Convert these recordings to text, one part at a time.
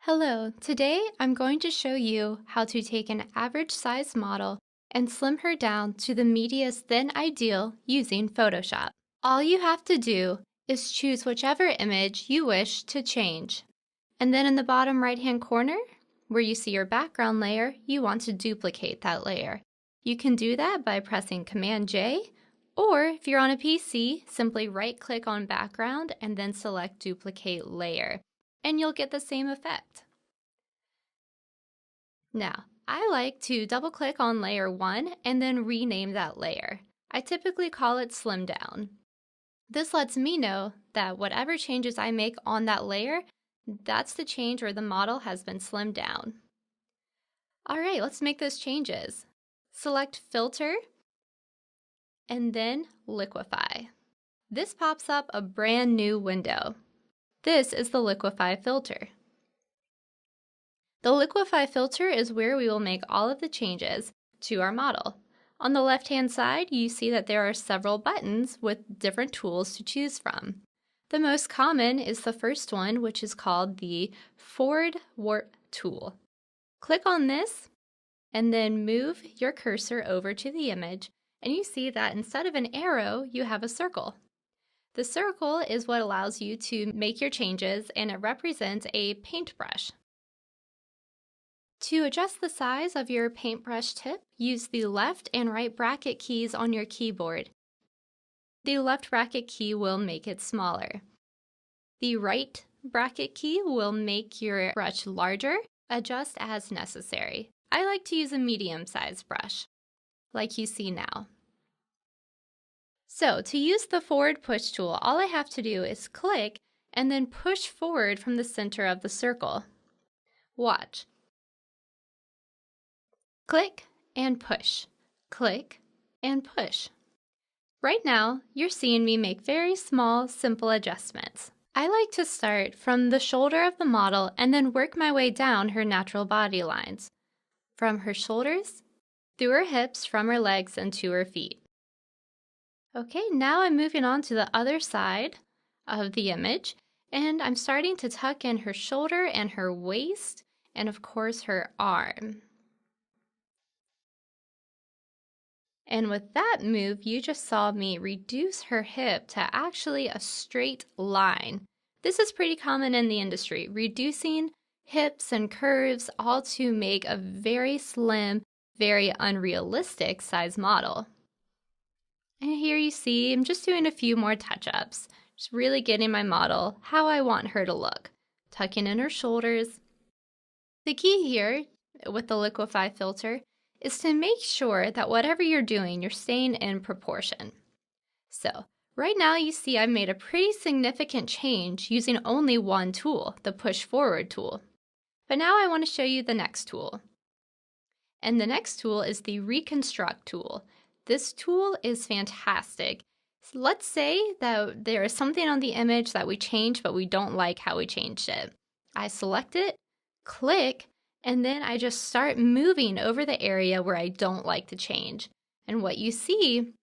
Hello, today I'm going to show you how to take an average size model and slim her down to the media's thin ideal using Photoshop. All you have to do is choose whichever image you wish to change. And then in the bottom right hand corner, where you see your background layer, you want to duplicate that layer. You can do that by pressing Command J, or if you're on a PC, simply right click on background and then select duplicate layer, and you'll get the same effect. Now, I like to double click on layer 1 and then rename that layer. I typically call it Slim Down. This lets me know that whatever changes I make on that layer, that's the change where the model has been slimmed down. Alright, let's make those changes. Select Filter and then Liquify. This pops up a brand new window. This is the Liquify filter. The Liquify filter is where we will make all of the changes to our model. On the left-hand side, you see that there are several buttons with different tools to choose from. The most common is the first one, which is called the Forward Warp tool. Click on this and then move your cursor over to the image, and you see that instead of an arrow, you have a circle. The circle is what allows you to make your changes, and it represents a paintbrush. To adjust the size of your paintbrush tip, use the left and right bracket keys on your keyboard. The left bracket key will make it smaller. The right bracket key will make your brush larger. Adjust as necessary. I like to use a medium-sized brush, like you see now. So, to use the forward push tool, all I have to do is click and then push forward from the center of the circle. Watch. Click and push. Click and push. Right now, you're seeing me make very small, simple adjustments. I like to start from the shoulder of the model and then work my way down her natural body lines. From her shoulders, through her hips, from her legs, and to her feet. Okay, now I'm moving on to the other side of the image, and I'm starting to tuck in her shoulder and her waist, and of course her arm. And with that move, you just saw me reduce her hip to actually a straight line. This is pretty common in the industry, reducing hips and curves all to make a very slim, very unrealistic size model. And here you see, I'm just doing a few more touch-ups, just really getting my model how I want her to look. Tucking in her shoulders. The key here with the Liquify filter is to make sure that whatever you're doing, you're staying in proportion. So, right now you see I've made a pretty significant change using only one tool, the push forward tool. But now I want to show you the next tool. And the next tool is the reconstruct tool. This tool is fantastic. So let's say that there is something on the image that we changed, but we don't like how we changed it. I select it, click, and then I just start moving over the area where I don't like the change. And what you see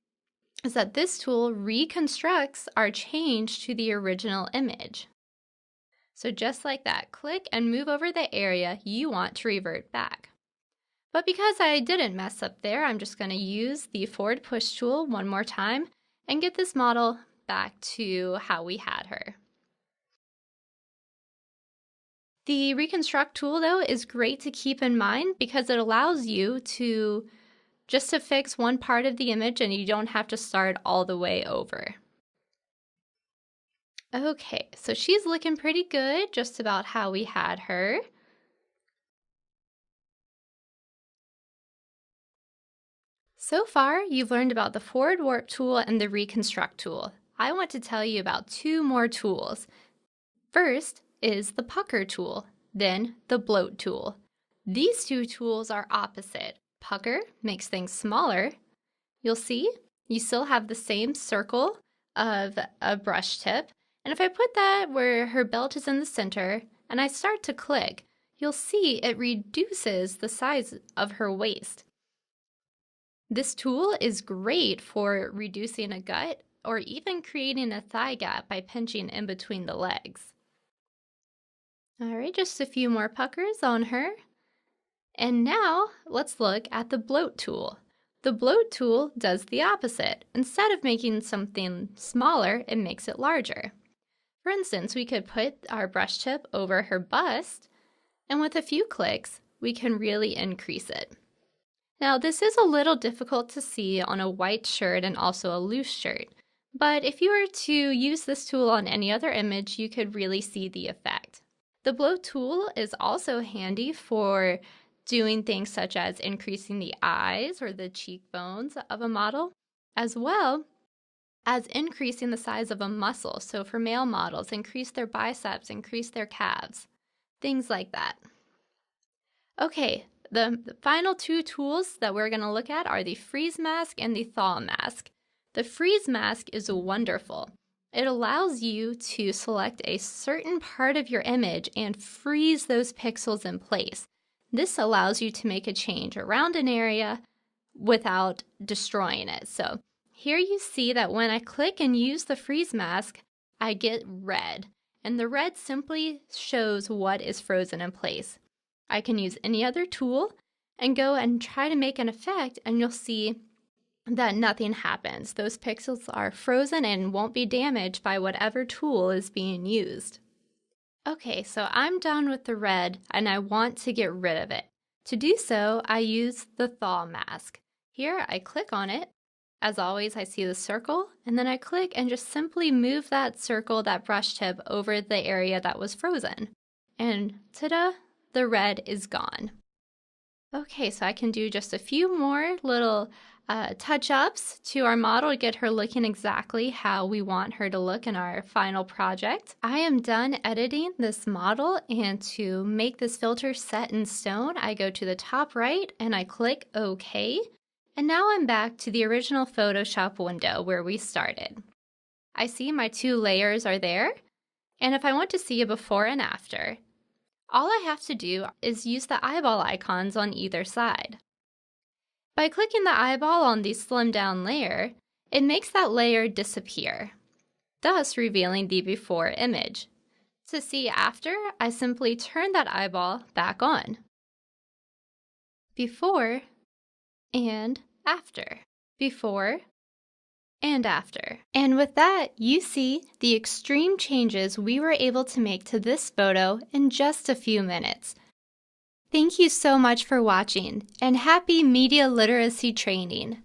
is that this tool reconstructs our change to the original image. So just like that, click and move over the area you want to revert back. But because I didn't mess up there, I'm just going to use the forward push tool one more time and get this model back to how we had her. The reconstruct tool, though, is great to keep in mind because it allows you to fix one part of the image and you don't have to start all the way over. Okay, so she's looking pretty good, just about how we had her. So far, you've learned about the forward warp tool and the reconstruct tool. I want to tell you about two more tools. First is the pucker tool, then the bloat tool. These two tools are opposite. Pucker makes things smaller. You'll see you still have the same circle of a brush tip, and if I put that where her belt is in the center and I start to click, you'll see it reduces the size of her waist. This tool is great for reducing a gut or even creating a thigh gap by pinching in between the legs. All right, just a few more puckers on her. And now let's look at the bloat tool. The bloat tool does the opposite. Instead of making something smaller, it makes it larger. For instance, we could put our brush tip over her bust, and with a few clicks, we can really increase it. Now, this is a little difficult to see on a white shirt and also a loose shirt, but if you were to use this tool on any other image, you could really see the effect. The bloat tool is also handy for doing things such as increasing the eyes or the cheekbones of a model, as well as increasing the size of a muscle. So for male models, increase their biceps, increase their calves, things like that. Okay, the final two tools that we're going to look at are the freeze mask and the thaw mask. The freeze mask is wonderful. It allows you to select a certain part of your image and freeze those pixels in place. This allows you to make a change around an area without destroying it. So here you see that when I click and use the freeze mask, I get red. And the red simply shows what is frozen in place. I can use any other tool and go and try to make an effect, and you'll see that nothing happens. Those pixels are frozen and won't be damaged by whatever tool is being used. Okay, so I'm done with the red and I want to get rid of it. To do so, I use the thaw mask. Here I click on it. As always, I see the circle, and then I click and just simply move that circle, that brush tip, over the area that was frozen. And ta-da, the red is gone. Okay, so I can do just a few more little touch-ups to our model to get her looking exactly how we want her to look in our final project. I am done editing this model, and to make this filter set in stone, I go to the top right and I click OK. And now I'm back to the original Photoshop window where we started. I see my two layers are there, and if I want to see a before and after, all I have to do is use the eyeball icons on either side. By clicking the eyeball on the slimmed down layer, it makes that layer disappear, thus revealing the before image. To see after, I simply turn that eyeball back on. Before and after. Before and after. And with that, you see the extreme changes we were able to make to this photo in just a few minutes. Thank you so much for watching, and happy media literacy training!